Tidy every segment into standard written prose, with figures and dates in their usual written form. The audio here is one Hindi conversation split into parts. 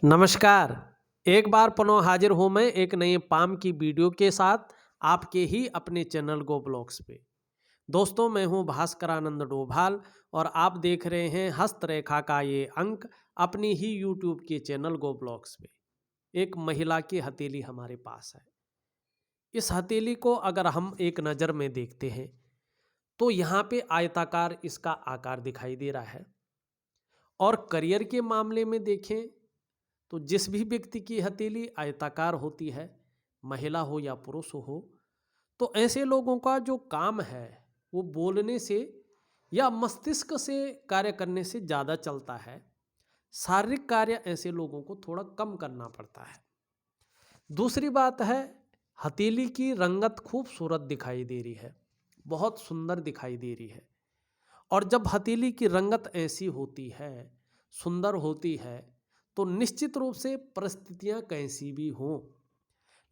नमस्कार। एक बार पुनः हाजिर हूँ मैं एक नए पाम की वीडियो के साथ आपके ही अपने चैनल गो ब्लॉग्स पे। दोस्तों, मैं हूँ भास्करानंद डोभाल और आप देख रहे हैं हस्तरेखा का ये अंक अपनी ही यूट्यूब के चैनल गो ब्लॉग्स पे। एक महिला की हथेली हमारे पास है। इस हथेली को अगर हम एक नज़र में देखते हैं तो यहाँ पे आयताकार इसका आकार दिखाई दे रहा है। और करियर के मामले में देखें तो जिस भी व्यक्ति की हथेली आयताकार होती है, महिला हो या पुरुष हो, तो ऐसे लोगों का जो काम है वो बोलने से या मस्तिष्क से कार्य करने से ज़्यादा चलता है। शारीरिक कार्य ऐसे लोगों को थोड़ा कम करना पड़ता है। दूसरी बात है, हथेली की रंगत खूबसूरत दिखाई दे रही है, बहुत सुंदर दिखाई दे रही है। और जब हथेली की रंगत ऐसी होती है, सुंदर होती है, तो निश्चित रूप से परिस्थितियां कैसी भी हों,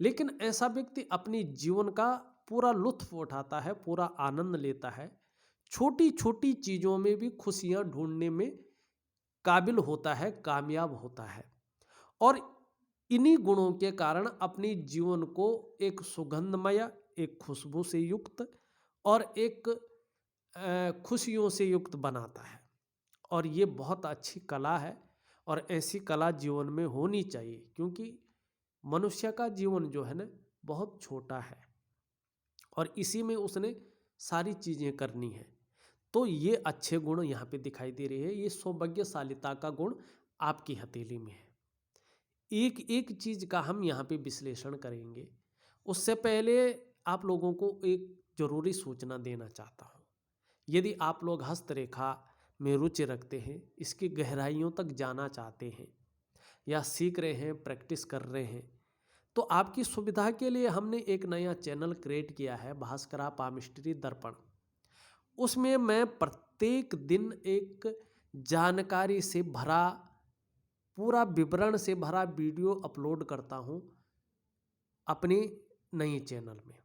लेकिन ऐसा व्यक्ति अपनी जीवन का पूरा लुत्फ उठाता है, पूरा आनंद लेता है, छोटी छोटी चीज़ों में भी खुशियां ढूंढने में काबिल होता है, कामयाब होता है। और इन्हीं गुणों के कारण अपनी जीवन को एक सुगंधमय, एक खुशबू से युक्त और एक खुशियों से युक्त बनाता है। और ये बहुत अच्छी कला है और ऐसी कला जीवन में होनी चाहिए, क्योंकि मनुष्य का जीवन जो है ना बहुत छोटा है और इसी में उसने सारी चीज़ें करनी है। तो ये अच्छे गुण यहाँ पे दिखाई दे रहे हैं। ये सौभाग्यशालिता का गुण आपकी हथेली में है। एक एक चीज़ का हम यहाँ पे विश्लेषण करेंगे। उससे पहले आप लोगों को एक ज़रूरी सूचना देना चाहता हूँ। यदि आप लोग हस्तरेखा में रुचि रखते हैं, इसकी गहराइयों तक जाना चाहते हैं या सीख रहे हैं, प्रैक्टिस कर रहे हैं, तो आपकी सुविधा के लिए हमने एक नया चैनल क्रिएट किया है, भास्करा पामिस्ट्री दर्पण। उसमें मैं प्रत्येक दिन एक जानकारी से भरा, पूरा विवरण से भरा वीडियो अपलोड करता हूँ अपने नए चैनल में।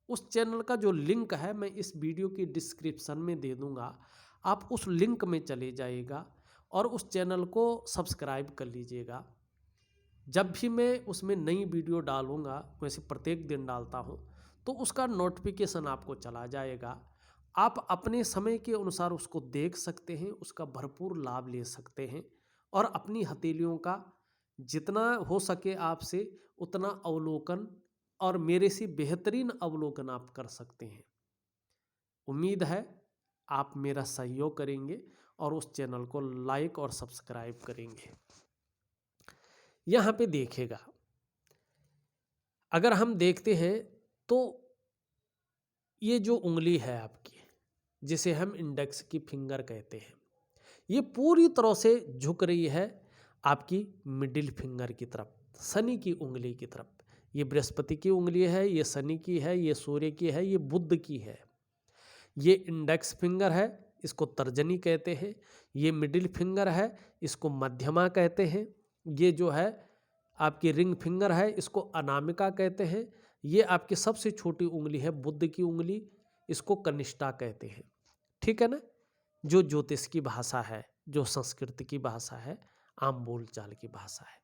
उस चैनल का जो लिंक है मैं इस वीडियो की डिस्क्रिप्शन में दे दूंगा। आप उस लिंक में चले जाइएगा और उस चैनल को सब्सक्राइब कर लीजिएगा। जब भी मैं उसमें नई वीडियो डालूंगा, वैसे प्रत्येक दिन डालता हूं, तो उसका नोटिफिकेशन आपको चला जाएगा। आप अपने समय के अनुसार उसको देख सकते हैं, उसका भरपूर लाभ ले सकते हैं और अपनी हथेलियों का जितना हो सके आपसे उतना अवलोकन और मेरे से बेहतरीन अवलोकन आप कर सकते हैं। उम्मीद है आप मेरा सहयोग करेंगे और उस चैनल को लाइक और सब्सक्राइब करेंगे। यहाँ पे देखिएगा, अगर हम देखते हैं तो ये जो उंगली है आपकी, जिसे हम इंडेक्स की फिंगर कहते हैं, ये पूरी तरह से झुक रही है आपकी मिडिल फिंगर की तरफ, शनि की उंगली की तरफ। ये बृहस्पति की उंगली है, ये शनि की है, ये सूर्य की है, ये बुध की है। ये इंडेक्स फिंगर है, इसको तर्जनी कहते हैं। ये मिडिल फिंगर है, इसको मध्यमा कहते हैं। ये जो है आपकी रिंग फिंगर है, इसको अनामिका कहते हैं। ये आपकी सबसे छोटी उंगली है, बुध की उंगली, इसको कनिष्ठा कहते हैं। ठीक है ना? जो ज्योतिष की भाषा है, जो संस्कृत की भाषा है, आम बोलचाल की भाषा है।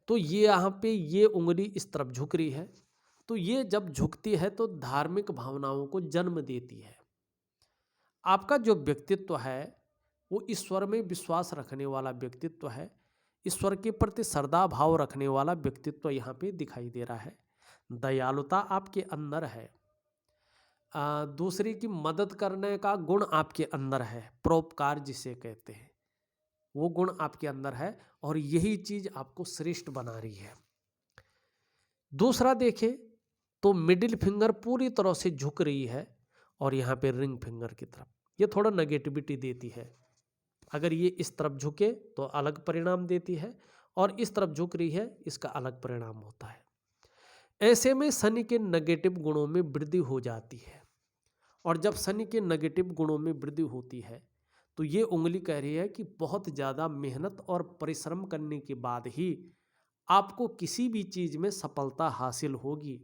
तो ये यहाँ पे ये उंगली इस तरफ झुक रही है। तो ये जब झुकती है तो धार्मिक भावनाओं को जन्म देती है। आपका जो व्यक्तित्व है वो ईश्वर में विश्वास रखने वाला व्यक्तित्व है, ईश्वर के प्रति श्रद्धा भाव रखने वाला व्यक्तित्व यहाँ पे दिखाई दे रहा है। दयालुता आपके अंदर है। दूसरे की मदद करने का गुण आपके अंदर है, परोपकार जिसे कहते हैं, वो गुण आपके अंदर है और यही चीज आपको श्रेष्ठ बना रही है। दूसरा देखें तो मिडिल फिंगर पूरी तरह से झुक रही है और यहाँ पे रिंग फिंगर की तरफ ये थोड़ा नेगेटिविटी देती है। अगर ये इस तरफ झुके तो अलग परिणाम देती है और इस तरफ झुक रही है, इसका अलग परिणाम होता है। ऐसे में शनि के नेगेटिव गुणों में वृद्धि हो जाती है और जब शनि के नेगेटिव गुणों में वृद्धि होती है तो ये उंगली कह रही है कि बहुत ज़्यादा मेहनत और परिश्रम करने के बाद ही आपको किसी भी चीज़ में सफलता हासिल होगी।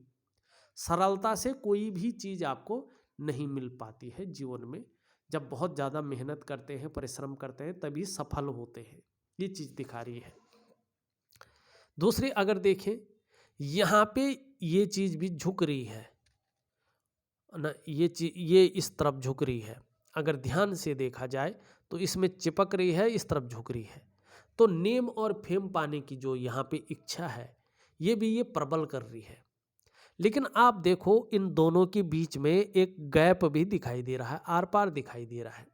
सरलता से कोई भी चीज़ आपको नहीं मिल पाती है जीवन में। जब बहुत ज़्यादा मेहनत करते हैं, परिश्रम करते हैं, तभी सफल होते हैं। ये चीज़ दिखा रही है। दूसरी अगर देखें, यहाँ पे ये चीज़ भी झुक रही है ना, ये इस तरफ झुक रही है। अगर ध्यान से देखा जाए तो इसमें चिपक रही है, इस तरफ झुक रही है। तो नेम और फेम पाने की जो यहाँ पे इच्छा है, ये भी ये प्रबल कर रही है। लेकिन आप देखो इन दोनों के बीच में एक गैप भी दिखाई दे रहा है, आर पार दिखाई दे रहा है।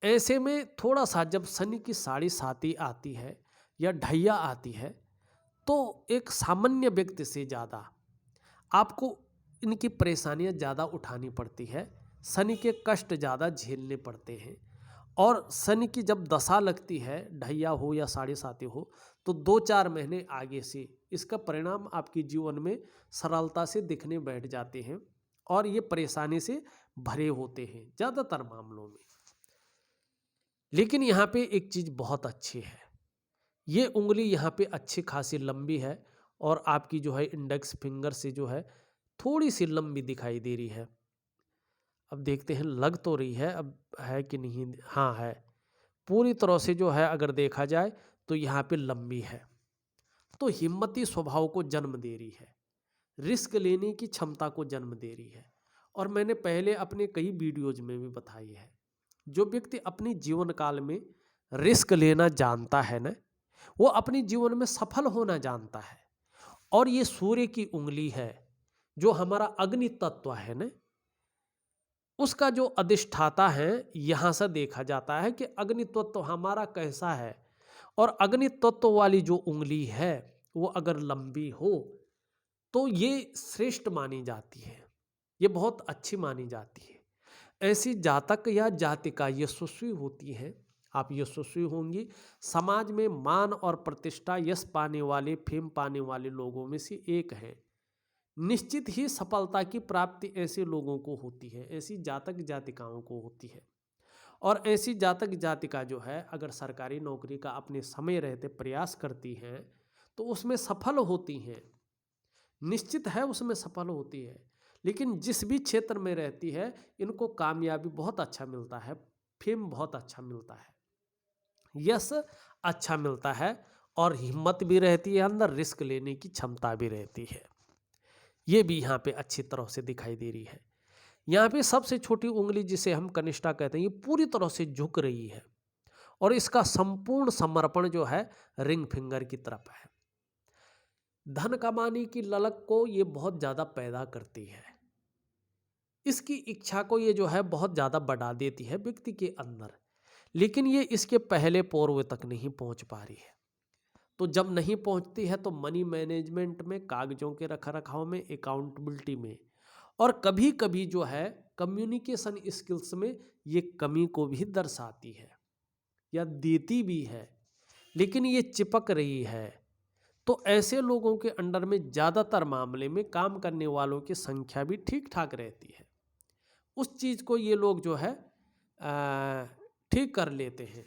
ऐसे में थोड़ा सा जब शनि की साढ़े साती आती है या ढैया आती है, तो एक सामान्य व्यक्ति से ज़्यादा आपको इनकी परेशानियां ज़्यादा उठानी पड़ती है, शनि के कष्ट ज़्यादा झेलने पड़ते हैं। और शनि की जब दशा लगती है, ढैया हो या साढ़े साती हो, तो 2-4 महीने आगे से इसका परिणाम आपके जीवन में सरलता से दिखने बैठ जाते हैं और ये परेशानी से भरे होते हैं ज़्यादातर मामलों में। लेकिन यहाँ पे एक चीज़ बहुत अच्छी है, ये उंगली यहाँ पे अच्छी खासी लंबी है और आपकी जो है इंडेक्स फिंगर से जो है थोड़ी सी लंबी दिखाई दे रही है। अब देखते हैं लग तो रही है, अब है कि नहीं। हाँ है, पूरी तरह से जो है अगर देखा जाए तो यहाँ पे लंबी है। तो हिम्मती स्वभाव को जन्म दे रही है, रिस्क लेने की क्षमता को जन्म दे रही है। और मैंने पहले अपने कई वीडियोज में भी बताई है, जो व्यक्ति अपने जीवन काल में रिस्क लेना जानता है ना, वो अपने जीवन में सफल होना जानता है। और ये सूर्य की उंगली है, जो हमारा अग्नि तत्व है ना, उसका जो अधिष्ठाता है, यहाँ से देखा जाता है कि अग्नि तत्व हमारा कैसा है। और अग्नि तत्व वाली जो उंगली है वो अगर लंबी हो तो ये श्रेष्ठ मानी जाती है, ये बहुत अच्छी मानी जाती है। ऐसी जातक या जातिका यशस्वी होती है, आप यशस्वी होंगी, समाज में मान और प्रतिष्ठा, यश पाने वाले, फेम पाने वाले लोगों में से एक हैं। निश्चित ही सफलता की प्राप्ति ऐसे लोगों को होती है, ऐसी जातक जातिकाओं को होती है। और ऐसी जातक जातिका जो है अगर सरकारी नौकरी का अपने समय रहते प्रयास करती हैं तो उसमें सफल होती हैं, निश्चित है उसमें सफल होती है। लेकिन जिस भी क्षेत्र में रहती है इनको कामयाबी बहुत अच्छा मिलता है, फेम बहुत अच्छा मिलता है, यश अच्छा मिलता है और हिम्मत भी रहती है, अंदर रिस्क लेने की क्षमता भी रहती है। ये भी यहाँ पे अच्छी तरह से दिखाई दे रही है। यहाँ पे सबसे छोटी उंगली जिसे हम कनिष्ठा कहते हैं, ये पूरी तरह से झुक रही है और इसका संपूर्ण समर्पण जो है रिंग फिंगर की तरफ है। धन कमाने की ललक को ये बहुत ज़्यादा पैदा करती है, इसकी इच्छा को ये जो है बहुत ज़्यादा बढ़ा देती है व्यक्ति के अंदर। लेकिन ये इसके पहले पूर्व तक नहीं पहुंच पा रही है। तो जब नहीं पहुंचती है तो मनी मैनेजमेंट में, कागजों के रख रखाव में, अकाउंटेबिलिटी में, और कभी कभी जो है कम्युनिकेशन स्किल्स में ये कमी को भी दर्शाती है या देती भी है। लेकिन ये चिपक रही है, तो ऐसे लोगों के अंडर में ज़्यादातर मामले में काम करने वालों की संख्या भी ठीक ठाक रहती है। उस चीज़ को ये लोग जो है ठीक कर लेते हैं।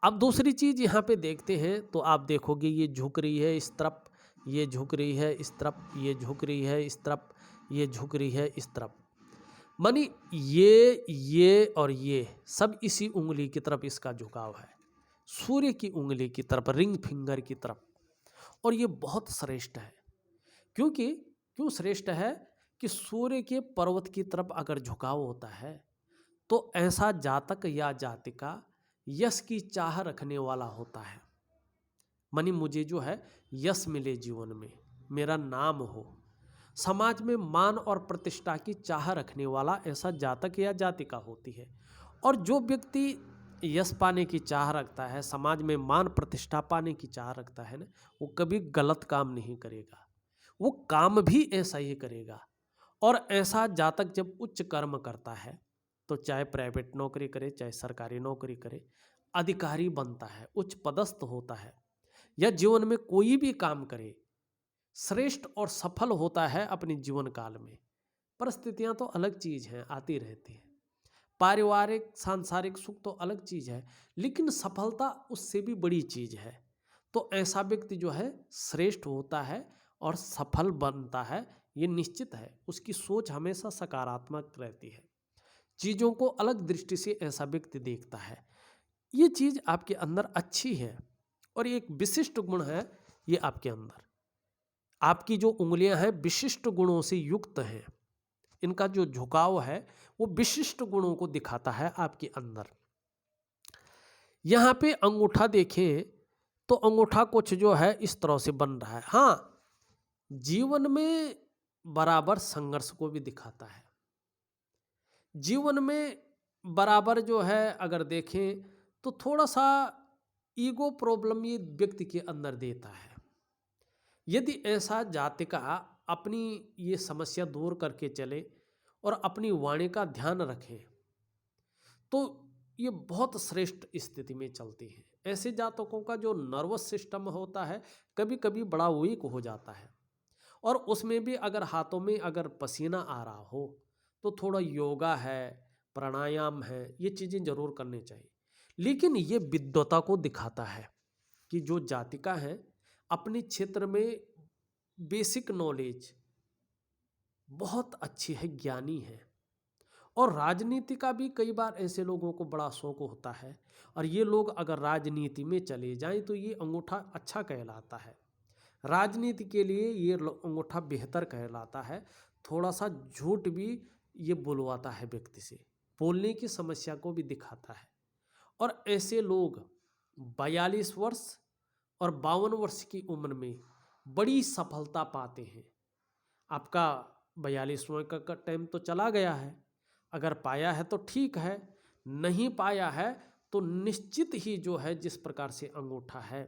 अब दूसरी चीज़ यहाँ पे देखते हैं तो आप देखोगे ये झुक रही है इस तरफ, ये झुक रही है इस तरफ, ये झुक रही है इस तरफ, ये झुक रही है इस तरफ। मानी ये और ये सब इसी उंगली की तरफ इसका झुकाव है, सूर्य की उंगली की तरफ, रिंग फिंगर की तरफ। और ये बहुत श्रेष्ठ है। क्यों श्रेष्ठ है कि सूर्य के पर्वत की तरफ अगर झुकाव होता है तो ऐसा जातक या जातिका यश की चाह रखने वाला होता है। मानी मुझे जो है यश मिले, जीवन में मेरा नाम हो, समाज में मान और प्रतिष्ठा की चाह रखने वाला ऐसा जातक या जातिका होती है। और जो व्यक्ति यश पाने की चाह रखता है, समाज में मान प्रतिष्ठा पाने की चाह रखता है ना, वो कभी गलत काम नहीं करेगा, वो काम भी ऐसा ही करेगा। और ऐसा जातक जब उच्च कर्म करता है तो चाहे प्राइवेट नौकरी करे, चाहे सरकारी नौकरी करे, अधिकारी बनता है, उच्च पदस्थ होता है, या जीवन में कोई भी काम करे, श्रेष्ठ और सफल होता है अपने जीवन काल में। परिस्थितियां तो अलग चीज़ हैं, आती रहती हैं, पारिवारिक सांसारिक सुख तो अलग चीज़ है, लेकिन सफलता उससे भी बड़ी चीज़ है। तो ऐसा व्यक्ति जो है श्रेष्ठ होता है और सफल बनता है, ये निश्चित है। उसकी सोच हमेशा सकारात्मक रहती है, चीज़ों को अलग दृष्टि से ऐसा व्यक्ति देखता है। ये चीज़ आपके अंदर अच्छी है और एक विशिष्ट गुण है ये आपके अंदर। आपकी जो उंगलियां हैं विशिष्ट गुणों से युक्त हैं, इनका जो झुकाव है वो विशिष्ट गुणों को दिखाता है आपके अंदर। यहां पे अंगूठा देखें तो अंगूठा कुछ जो है इस तरह से बन रहा है। हाँ, जीवन में बराबर संघर्ष को भी दिखाता है। जीवन में बराबर जो है अगर देखें तो थोड़ा सा ईगो प्रॉब्लम ये व्यक्ति के अंदर देता है। यदि ऐसा जातिका अपनी ये समस्या दूर करके चले और अपनी वाणी का ध्यान रखें तो ये बहुत श्रेष्ठ स्थिति में चलती हैं। ऐसे जातकों का जो नर्वस सिस्टम होता है कभी कभी बड़ा वीक हो जाता है, और उसमें भी अगर हाथों में अगर पसीना आ रहा हो तो थोड़ा योगा है, प्राणायाम है, ये चीज़ें जरूर करनी चाहिए। लेकिन ये विद्वता को दिखाता है कि जो जातिका हैं अपने क्षेत्र में बेसिक नॉलेज बहुत अच्छी है, ज्ञानी है। और राजनीति का भी कई बार ऐसे लोगों को बड़ा शौक होता है, और ये लोग अगर राजनीति में चले जाएं तो ये अंगूठा अच्छा कहलाता है। राजनीति के लिए ये अंगूठा बेहतर कहलाता है। थोड़ा सा झूठ भी ये बुलवाता है व्यक्ति से, बोलने की समस्या को भी दिखाता है। और ऐसे लोग 42 वर्ष और 52 वर्ष की उम्र में बड़ी सफलता पाते हैं। आपका 42वां का टाइम तो चला गया है, अगर पाया है तो ठीक है, नहीं पाया है तो निश्चित ही जो है जिस प्रकार से अंगूठा है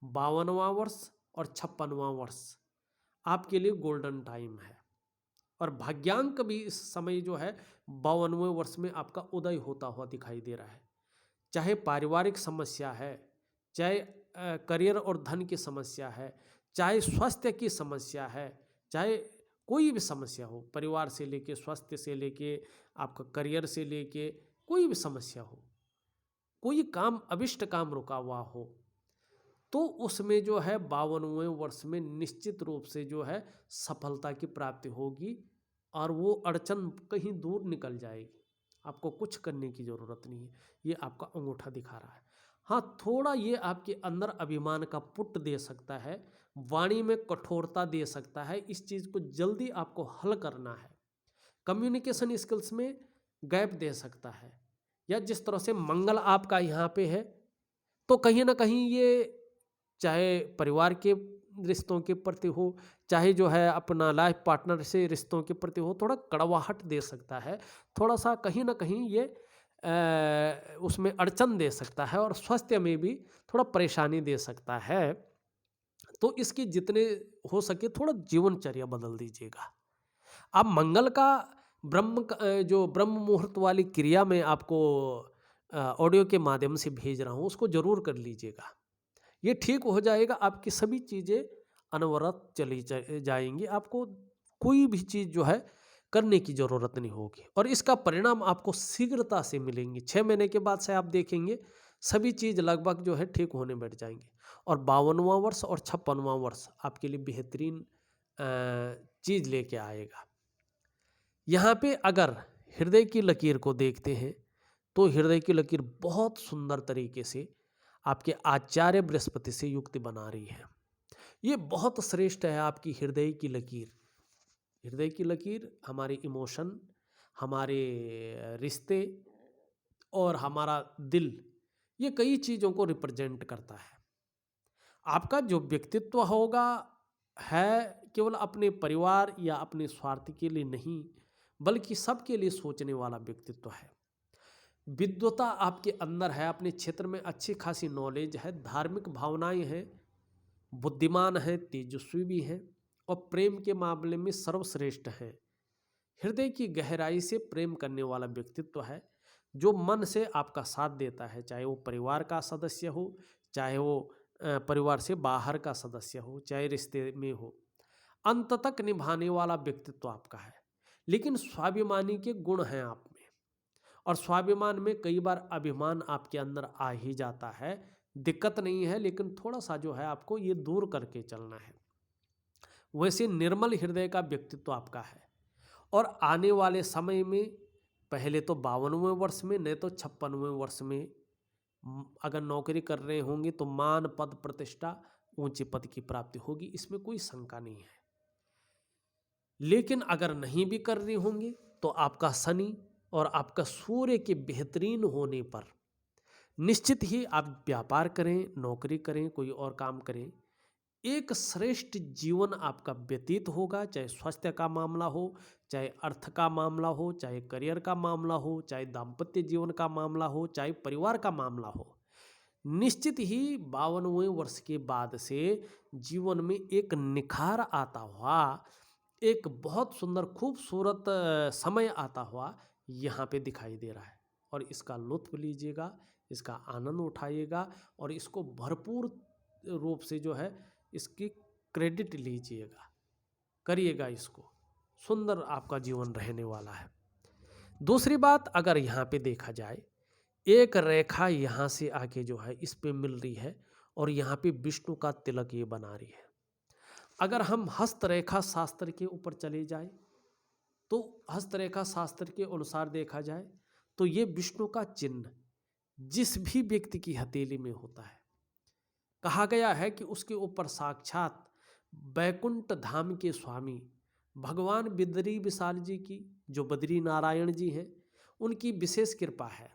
52वां वर्ष और 56वां वर्ष आपके लिए गोल्डन टाइम है। और भाग्यांक भी इस समय जो है 52वें वर्ष में आपका उदय होता हुआ दिखाई दे रहा है। चाहे पारिवारिक समस्या है, चाहे करियर और धन की समस्या है, चाहे स्वास्थ्य की समस्या है, चाहे कोई भी समस्या हो, परिवार से लेके, स्वास्थ्य से लेके, आपका करियर से लेके, कोई भी समस्या हो, कोई काम अभिष्ट काम रुका हुआ हो, तो उसमें जो है 52वें वर्ष में निश्चित रूप से जो है सफलता की प्राप्ति होगी और वो अड़चन कहीं दूर निकल जाएगी। आपको कुछ करने की ज़रूरत नहीं है, ये आपका अंगूठा दिखा रहा है। हाँ, थोड़ा ये आपके अंदर अभिमान का पुट दे सकता है, वाणी में कठोरता दे सकता है। इस चीज़ को जल्दी आपको हल करना है। कम्युनिकेशन स्किल्स में गैप दे सकता है, या जिस तरह से मंगल आपका यहाँ पे है तो कहीं ना कहीं ये चाहे परिवार के रिश्तों के प्रति हो, चाहे जो है अपना लाइफ पार्टनर से रिश्तों के प्रति हो, थोड़ा कड़वाहट दे सकता है। थोड़ा सा कहीं ना कहीं ये उसमें अड़चन दे सकता है, और स्वास्थ्य में भी थोड़ा परेशानी दे सकता है। तो इसकी जितने हो सके थोड़ा जीवनचर्या बदल दीजिएगा। आप मंगल का जो ब्रह्म मुहूर्त वाली क्रिया में आपको ऑडियो के माध्यम से भेज रहा हूँ, उसको जरूर कर लीजिएगा। ये ठीक हो जाएगा, आपकी सभी चीज़ें अनवरत चली जाएंगी। आपको कोई भी चीज़ जो है करने की ज़रूरत नहीं होगी, और इसका परिणाम आपको शीघ्रता से मिलेंगे। 6 महीने के बाद से आप देखेंगे सभी चीज़ लगभग जो है ठीक होने बैठ जाएंगे। और 52वां वर्ष और 56वां वर्ष आपके लिए बेहतरीन चीज़ लेके आएगा। यहाँ पे अगर हृदय की लकीर को देखते हैं तो हृदय की लकीर बहुत सुंदर तरीके से आपके आचार्य बृहस्पति से युक्ति बना रही है। ये बहुत श्रेष्ठ है आपकी हृदय की लकीर। हृदय की लकीर हमारे इमोशन, हमारे रिश्ते और हमारा दिल, ये कई चीज़ों को रिप्रेजेंट करता है। आपका जो व्यक्तित्व होगा है केवल अपने परिवार या अपने स्वार्थ के लिए नहीं, बल्कि सबके लिए सोचने वाला व्यक्तित्व है। विद्वता आपके अंदर है, अपने क्षेत्र में अच्छी खासी नॉलेज है, धार्मिक भावनाएं हैं, बुद्धिमान है, तेजस्वी भी हैं, और प्रेम के मामले में सर्वश्रेष्ठ है। हृदय की गहराई से प्रेम करने वाला व्यक्तित्व है, जो मन से आपका साथ देता है, चाहे वो परिवार का सदस्य हो, चाहे वो परिवार से बाहर का सदस्य हो, चाहे रिश्ते में हो, अंत तक निभाने वाला व्यक्तित्व आपका है। लेकिन स्वाभिमानी के गुण हैं आप में, और स्वाभिमान में कई बार अभिमान आपके अंदर आ ही जाता है। दिक्कत नहीं है, लेकिन थोड़ा सा जो है आपको ये दूर करके चलना है। वैसे निर्मल हृदय का व्यक्तित्व आपका है, और आने वाले समय में पहले तो 52वें वर्ष में, नहीं तो 56वें वर्ष में अगर नौकरी कर रहे होंगे तो मान पद प्रतिष्ठा ऊंचे पद की प्राप्ति होगी, इसमें कोई शंका नहीं है। लेकिन अगर नहीं भी कर रहे होंगे तो आपका शनि और आपका सूर्य के बेहतरीन होने पर निश्चित ही आप व्यापार करें, नौकरी करें, कोई और काम करें, एक श्रेष्ठ जीवन आपका व्यतीत होगा। चाहे स्वास्थ्य का मामला हो, चाहे अर्थ का मामला हो, चाहे करियर का मामला हो, चाहे दाम्पत्य जीवन का मामला हो, चाहे परिवार का मामला हो। निश्चित ही 52वें वर्ष के बाद से जीवन में एक निखार आता हुआ, एक बहुत सुंदर खूबसूरत समय आता हुआ यहाँ पे दिखाई दे रहा है। और इसका लुत्फ लीजिएगा, इसका आनंद उठाइएगा और इसको भरपूर रूप से जो है इसकी क्रेडिट लीजिएगा, करिएगा इसको। सुंदर आपका जीवन रहने वाला है। दूसरी बात, अगर यहाँ पे देखा जाए, एक रेखा यहाँ से आके जो है इस पे मिल रही है और यहाँ पे विष्णु का तिलक ये बना रही है। अगर हम हस्तरेखा शास्त्र के ऊपर चले जाए तो हस्तरेखा शास्त्र के अनुसार देखा जाए तो ये विष्णु का चिन्ह जिस भी व्यक्ति की हथेली में होता है, कहा गया है कि उसके ऊपर साक्षात बैकुंठ धाम के स्वामी भगवान बिदरी विशाल जी की, जो बद्री नारायण जी हैं, उनकी विशेष कृपा है।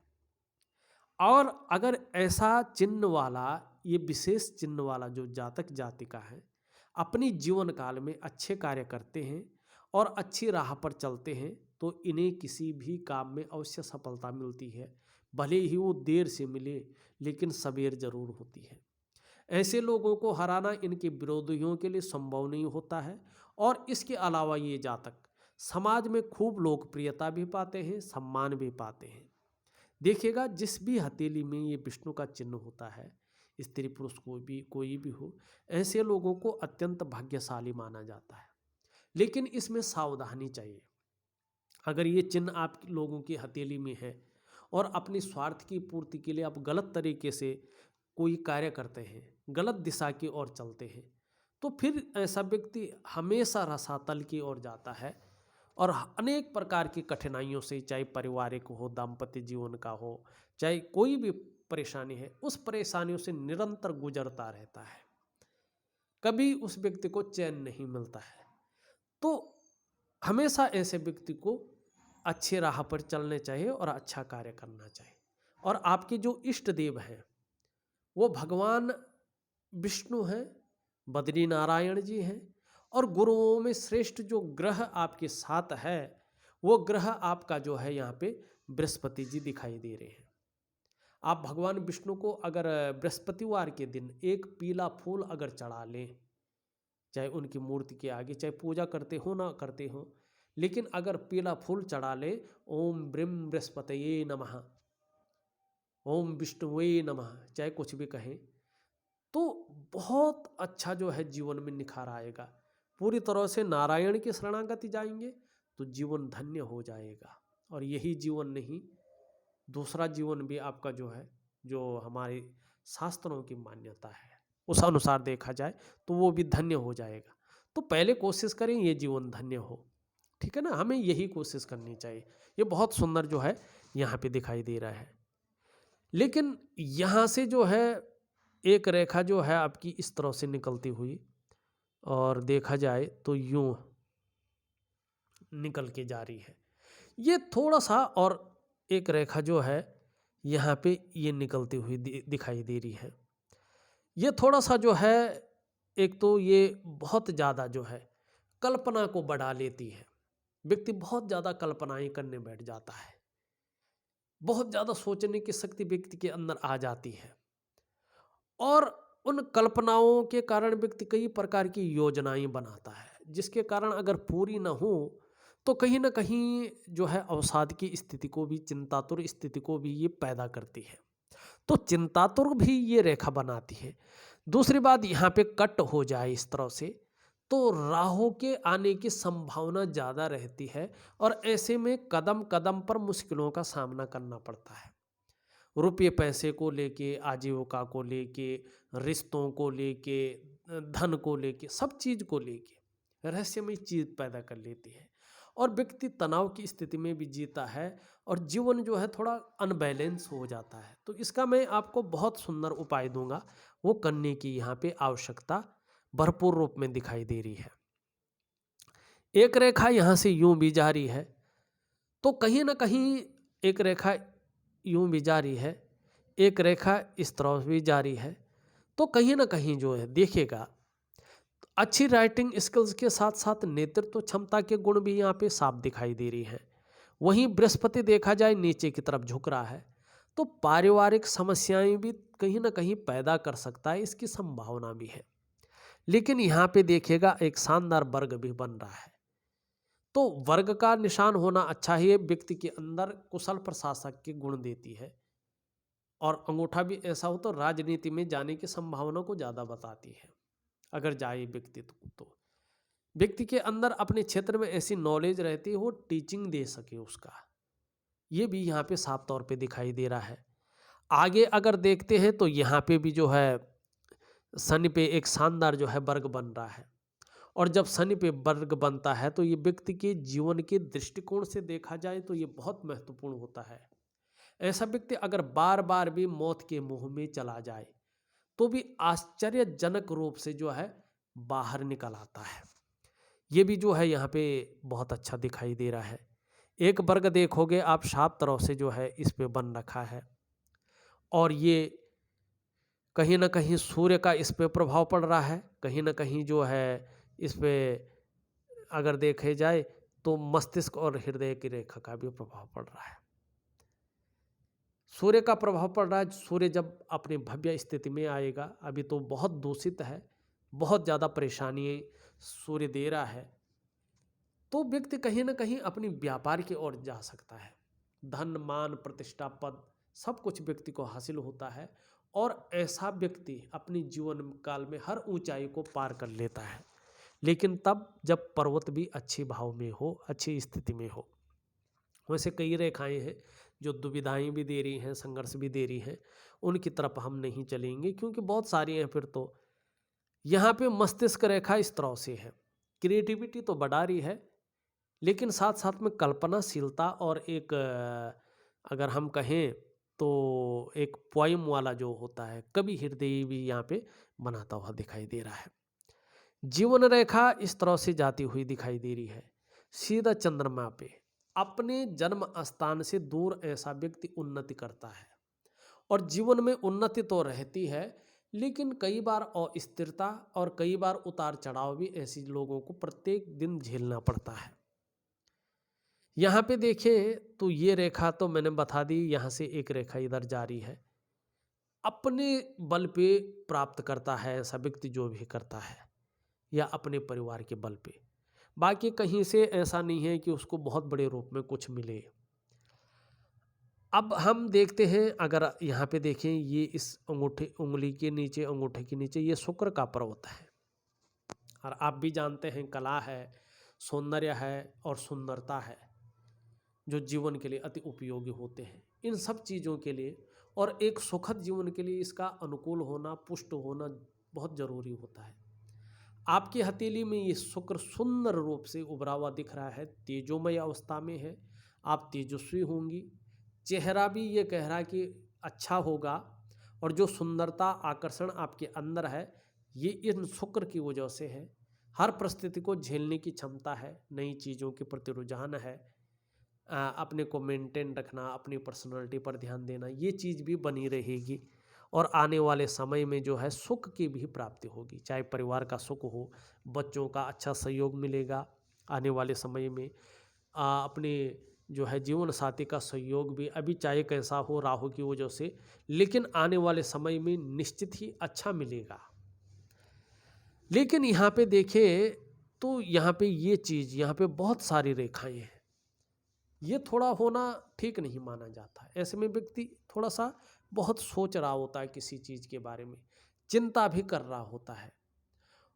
और अगर ऐसा चिन्ह वाला, ये विशेष चिन्ह वाला जो जातक जातिका है, अपनी जीवन काल में अच्छे कार्य करते हैं और अच्छी राह पर चलते हैं तो इन्हें किसी भी काम में अवश्य सफलता मिलती है। भले ही वो देर से मिले लेकिन सबेर जरूर होती है। ऐसे लोगों को हराना इनके विरोधियों के लिए संभव नहीं होता है। और इसके अलावा ये जातक समाज में खूब लोकप्रियता भी पाते हैं, सम्मान भी पाते हैं। देखिएगा, जिस भी हथेली में ये विष्णु का चिन्ह होता है, स्त्री पुरुष कोई भी हो, ऐसे लोगों को अत्यंत भाग्यशाली माना जाता है। लेकिन इसमें सावधानी चाहिए। अगर ये चिन्ह आप लोगों की हथेली में है और अपनी स्वार्थ की पूर्ति के लिए आप गलत तरीके से कोई कार्य करते हैं, गलत दिशा की ओर चलते हैं, तो फिर ऐसा व्यक्ति हमेशा रसातल की ओर जाता है और अनेक प्रकार की कठिनाइयों से, चाहे पारिवारिक हो, दाम्पत्य जीवन का हो, चाहे कोई भी परेशानी है, उस परेशानियों से निरंतर गुजरता रहता है। कभी उस व्यक्ति को चैन नहीं मिलता है। तो हमेशा ऐसे व्यक्ति को अच्छे राह पर चलने चाहिए और अच्छा कार्य करना चाहिए। और आपके जो इष्ट देव हैं वो भगवान विष्णु हैं, बद्री नारायण जी हैं। और गुरुओं में श्रेष्ठ जो ग्रह आपके साथ है वो ग्रह आपका जो है यहाँ पे बृहस्पति जी दिखाई दे रहे हैं। आप भगवान विष्णु को अगर बृहस्पतिवार के दिन एक पीला फूल अगर चढ़ा लें, चाहे उनकी मूर्ति के आगे, चाहे पूजा करते हो ना करते हो, लेकिन अगर पीला फूल चढ़ा ले, ओम ब्रह्म बृहस्पतये नमः, ओम विष्णुवे नमः, चाहे कुछ भी कहें, तो बहुत अच्छा जो है जीवन में निखार आएगा। पूरी तरह से नारायण की शरणागति जाएंगे तो जीवन धन्य हो जाएगा। और यही जीवन नहीं, दूसरा जीवन भी आपका जो है, जो हमारे शास्त्रों की मान्यता है उस अनुसार देखा जाए तो वो भी धन्य हो जाएगा। तो पहले कोशिश करें ये जीवन धन्य हो, ठीक है ना, हमें यही कोशिश करनी चाहिए। ये बहुत सुंदर जो है यहाँ पे दिखाई दे रहा है। लेकिन यहाँ से जो है एक रेखा जो है आपकी इस तरह से निकलती हुई, और देखा जाए तो यूं निकल के जा रही है। ये थोड़ा सा, और एक रेखा जो है यहाँ पे ये निकलती हुई दिखाई दे रही है। ये थोड़ा सा जो है, एक तो ये बहुत ज़्यादा जो है कल्पना को बढ़ा लेती है। व्यक्ति बहुत ज़्यादा कल्पनाएं करने बैठ जाता है, बहुत ज़्यादा सोचने की शक्ति व्यक्ति के अंदर आ जाती है। और उन कल्पनाओं के कारण व्यक्ति कई प्रकार की योजनाएं बनाता है, जिसके कारण अगर पूरी ना हो तो कहीं ना कहीं जो है अवसाद की स्थिति को भी, चिंतातुर स्थिति को भी ये पैदा करती है। तो चिंतातुर भी ये रेखा बनाती है। दूसरी बात, यहाँ पे कट हो जाए इस तरह से तो राहु के आने की संभावना ज़्यादा रहती है और ऐसे में कदम कदम पर मुश्किलों का सामना करना पड़ता है। रुपये पैसे को लेके, आजीविका को लेके, रिश्तों को लेके, धन को लेके, सब चीज़ को लेके रहस्यमय चीज़ पैदा कर लेती है। और व्यक्ति तनाव की स्थिति में भी जीता है और जीवन जो है थोड़ा अनबैलेंस हो जाता है। तो इसका मैं आपको बहुत सुंदर उपाय दूंगा, वो करने की यहाँ पे आवश्यकता भरपूर रूप में दिखाई दे रही है। एक रेखा यहाँ से यूं भी जा रही है, तो कहीं ना कहीं एक रेखा यूं भी जा रही है, एक रेखा इस तरफ भी जा रही है, तो कहीं ना कहीं जो है देखिएगा, अच्छी राइटिंग स्किल्स के साथ साथ नेतृत्व क्षमता के गुण भी यहाँ पे साफ दिखाई दे रही हैं। वहीं बृहस्पति देखा जाए नीचे की तरफ झुक रहा है, तो पारिवारिक समस्याएं भी कहीं ना कहीं पैदा कर सकता है, इसकी संभावना भी है। लेकिन यहाँ पे देखिएगा एक शानदार वर्ग भी बन रहा है, तो वर्ग का निशान होना अच्छा ही है, व्यक्ति के अंदर कुशल प्रशासक के गुण देती है। और अंगूठा भी ऐसा हो तो राजनीति में जाने की संभावना को ज़्यादा बताती है। अगर जाए व्यक्ति तो व्यक्ति के अंदर अपने क्षेत्र में ऐसी नॉलेज रहती है, वो टीचिंग दे सके उसका, ये भी यहाँ पे साफ तौर पे दिखाई दे रहा है। आगे अगर देखते हैं तो यहाँ पे भी जो है शनि पे एक शानदार जो है वर्ग बन रहा है, और जब शनि पे वर्ग बनता है तो ये व्यक्ति के जीवन के दृष्टिकोण से देखा जाए तो ये बहुत महत्वपूर्ण होता है। ऐसा व्यक्ति अगर बार बार भी मौत के मुंह में चला जाए तो भी आश्चर्यजनक रूप से जो है बाहर निकल आता है। ये भी जो है यहाँ पे बहुत अच्छा दिखाई दे रहा है। एक वर्ग देखोगे आप साफ तरह से जो है इस पे बन रखा है, और ये कहीं ना कहीं सूर्य का इस पे प्रभाव पड़ रहा है, कहीं ना कहीं जो है इस पे अगर देखे जाए तो मस्तिष्क और हृदय की रेखा का भी प्रभाव पड़ रहा है। सूर्य का प्रभाव पड़ रहा है। सूर्य जब अपनी भव्य स्थिति में आएगा, अभी तो बहुत दूषित है, बहुत ज़्यादा परेशानी सूर्य दे रहा है, तो व्यक्ति कहीं ना कहीं अपनी व्यापार की ओर जा सकता है। धन मान प्रतिष्ठा पद सब कुछ व्यक्ति को हासिल होता है, और ऐसा व्यक्ति अपनी जीवन काल में हर ऊंचाई को पार कर लेता है, लेकिन तब जब पर्वत भी अच्छी भाव में हो, अच्छी स्थिति में हो। वैसे कई रेखाएं हैं जो दुविधाएं भी दे रही हैं, संघर्ष भी दे रही हैं, उनकी तरफ हम नहीं चलेंगे क्योंकि बहुत सारी हैं। फिर तो यहाँ पे मस्तिष्क रेखा इस तरह से है, क्रिएटिविटी तो बढ़ा रही है, लेकिन साथ साथ में कल्पनाशीलता और एक अगर हम कहें तो एक पोइम वाला जो होता है, कवि हृदय भी यहाँ पे बनाता हुआ दिखाई दे रहा है। जीवन रेखा इस तरह से जाती हुई दिखाई दे रही है, सीधा चंद्रमा पे। अपने जन्म स्थान से दूर ऐसा व्यक्ति उन्नति करता है, और जीवन में उन्नति तो रहती है, लेकिन कई बार अस्थिरता और कई बार उतार चढ़ाव भी ऐसे लोगों को प्रत्येक दिन झेलना पड़ता है। यहाँ पे देखें तो ये रेखा तो मैंने बता दी, यहाँ से एक रेखा इधर जारी है। अपने बल पे प्राप्त करता है ऐसा व्यक्ति जो भी करता है, या अपने परिवार के बल पे। बाकी कहीं से ऐसा नहीं है कि उसको बहुत बड़े रूप में कुछ मिले। अब हम देखते हैं, अगर यहाँ पे देखें, ये इस उंगली के नीचे, अंगूठे के नीचे ये शुक्र का पर्वत है, और आप भी जानते हैं कला है, सौंदर्य है और सुंदरता है जो जीवन के लिए अति उपयोगी होते हैं। इन सब चीज़ों के लिए और एक सुखद जीवन के लिए इसका अनुकूल होना, पुष्ट होना बहुत जरूरी होता है। आपकी हथेली में ये शुक्र सुंदर रूप से उभरा हुआ दिख रहा है, तेजोमय अवस्था में है, आप तेजस्वी होंगी। चेहरा भी ये कह रहा है कि अच्छा होगा, और जो सुंदरता आकर्षण आपके अंदर है ये इन शुक्र की वजह से है। हर परिस्थिति को झेलने की क्षमता है, नई चीज़ों के प्रति रुझान है, अपने को मेंटेन रखना, अपनी पर्सनालिटी पर ध्यान देना, ये चीज़ भी बनी रहेगी। और आने वाले समय में जो है सुख की भी प्राप्ति होगी, चाहे परिवार का सुख हो, बच्चों का अच्छा सहयोग मिलेगा आने वाले समय में, अपने जो है जीवन साथी का सहयोग भी, अभी चाहे कैसा हो राहु की वजह से, लेकिन आने वाले समय में निश्चित ही अच्छा मिलेगा। लेकिन यहाँ पे देखें तो यहाँ पे ये चीज़, यहाँ पे बहुत सारी रेखाएं हैं, ये थोड़ा होना ठीक नहीं माना जाता। ऐसे में व्यक्ति थोड़ा सा बहुत सोच रहा होता है, किसी चीज़ के बारे में चिंता भी कर रहा होता है,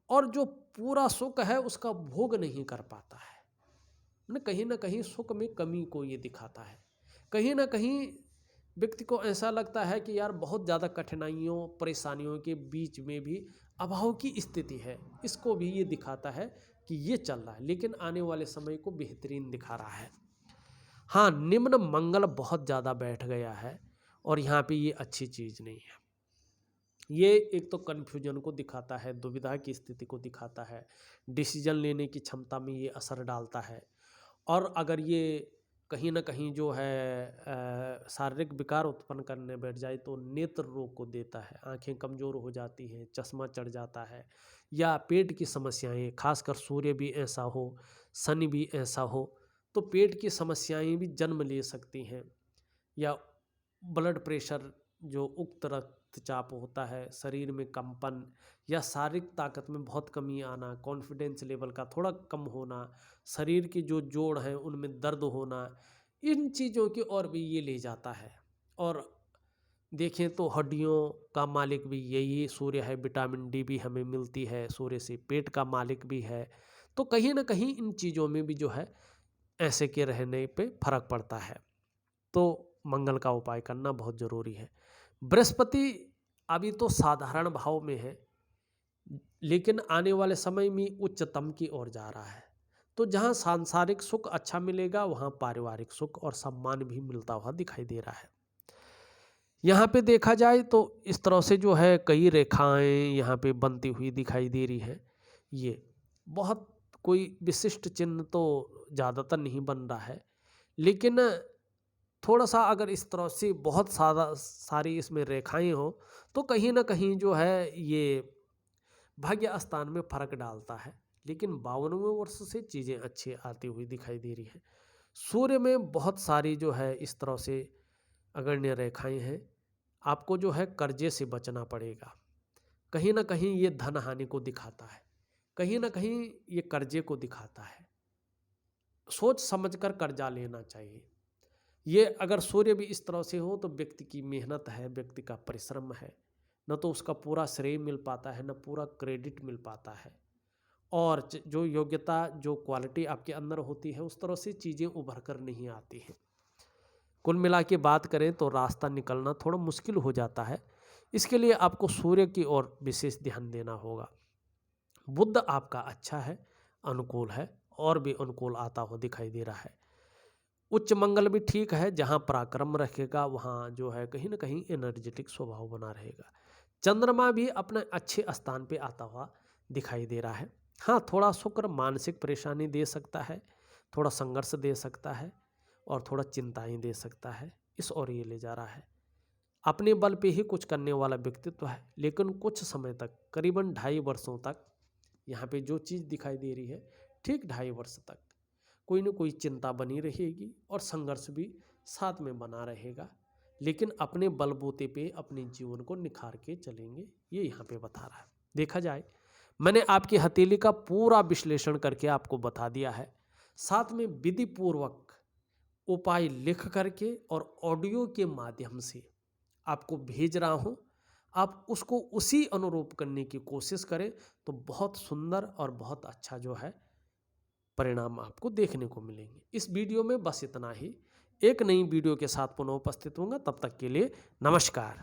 और जो पूरा सुख है उसका भोग नहीं कर पाता है। कहीं ना कहीं सुख में कमी को ये दिखाता है। कहीं ना कहीं व्यक्ति को ऐसा लगता है कि यार बहुत ज़्यादा कठिनाइयों परेशानियों के बीच में भी अभाव की स्थिति है, इसको भी ये दिखाता है कि ये चल रहा है, लेकिन आने वाले समय को बेहतरीन दिखा रहा है। हाँ, निम्न मंगल बहुत ज़्यादा बैठ गया है और यहाँ पे ये अच्छी चीज़ नहीं है। ये एक तो कन्फ्यूजन को दिखाता है, दुविधा की स्थिति को दिखाता है, डिसीजन लेने की क्षमता में ये असर डालता है। और अगर ये कहीं न कहीं जो है शारीरिक विकार उत्पन्न करने बैठ जाए तो नेत्र रोग को देता है, आँखें कमज़ोर हो जाती हैं, चश्मा चढ़ जाता है, या पेट की समस्याएँ, खासकर सूर्य भी ऐसा हो, शनि भी ऐसा हो, तो पेट की समस्याएँ भी जन्म ले सकती हैं। या ब्लड प्रेशर, जो उच्च रक्तचाप होता है, शरीर में कंपन या शारीरिक ताकत में बहुत कमी आना, कॉन्फिडेंस लेवल का थोड़ा कम होना, शरीर के जो जोड़ हैं उनमें दर्द होना, इन चीज़ों की ओर भी ये ले जाता है। और देखें तो हड्डियों का मालिक भी यही सूर्य है, विटामिन डी भी हमें मिलती है सूर्य से, पेट का मालिक भी है। तो कहीं ना कहीं इन चीज़ों में भी जो है ऐसे के रहने पे फर्क पड़ता है। तो मंगल का उपाय करना बहुत ज़रूरी है। बृहस्पति अभी तो साधारण भाव में है, लेकिन आने वाले समय में उच्चतम की ओर जा रहा है। तो जहाँ सांसारिक सुख अच्छा मिलेगा, वहाँ पारिवारिक सुख और सम्मान भी मिलता हुआ दिखाई दे रहा है। यहाँ पे देखा जाए तो इस तरह से जो है कई रेखाएं यहाँ पे बनती हुई दिखाई दे रही हैं। ये बहुत कोई विशिष्ट चिन्ह तो ज़्यादातर नहीं बन रहा है, लेकिन थोड़ा-सा अगर इस तरह से बहुत सारी इसमें रेखाएँ हों, तो कहीं न कहीं जो है ये भाग्य स्थान में फ़र्क डालता है। लेकिन 52वें वर्ष से चीज़ें अच्छी आती हुई दिखाई दे रही हैं। सूर्य में बहुत सारी जो है इस तरह से अग्रण्य रेखाएँ हैं। आपको जो है कर्ज़े से बचना पड़ेगा। कहीं न कहीं ये धन हानि को दिखाता है। कहीं न कहीं ये कर्ज़े को दिखाता है। सोच समझ कर कर्ज़ा लेना चाहिए। ये अगर सूर्य भी इस तरह से हो तो व्यक्ति की मेहनत है, व्यक्ति का परिश्रम है, न तो उसका पूरा श्रेय मिल पाता है, न पूरा क्रेडिट मिल पाता है। और जो योग्यता, जो क्वालिटी आपके अंदर होती है, उस तरह से चीज़ें उभर कर नहीं आती हैं। कुल मिला के बात करें तो रास्ता निकलना थोड़ा मुश्किल हो जाता है। इसके लिए आपको सूर्य की ओर विशेष ध्यान देना होगा। बुध आपका अच्छा है, अनुकूल है, और भी अनुकूल आता हुआ दिखाई दे रहा है। उच्च मंगल भी ठीक है, जहाँ पराक्रम रखेगा वहाँ जो है कहीं न कहीं एनर्जेटिक स्वभाव बना रहेगा। चंद्रमा भी अपने अच्छे स्थान पे आता हुआ दिखाई दे रहा है। हाँ, थोड़ा शुक्र मानसिक परेशानी दे सकता है, थोड़ा संघर्ष दे सकता है और थोड़ा चिंताएँ दे सकता है, इस ओर ये ले जा रहा है। अपने बल पे ही कुछ करने वाला व्यक्तित्व है, लेकिन कुछ समय तक, करीबन 2.5 वर्षों तक यहाँ पे जो चीज़ दिखाई दे रही है, ठीक 2.5 वर्ष तक कोई न कोई चिंता बनी रहेगी और संघर्ष भी साथ में बना रहेगा, लेकिन अपने बलबूते पे अपने जीवन को निखार के चलेंगे, ये यहाँ पे बता रहा है। देखा जाए, मैंने आपकी हथेली का पूरा विश्लेषण करके आपको बता दिया है, साथ में विधि पूर्वक उपाय लिख करके और ऑडियो के माध्यम से आपको भेज रहा हूँ। आप उसको उसी अनुरूप करने की कोशिश करें तो बहुत सुंदर और बहुत अच्छा जो है परिणाम आपको देखने को मिलेंगे। इस वीडियो में बस इतना ही। एक नई वीडियो के साथ पुनः उपस्थित होऊंगा, तब तक के लिए नमस्कार।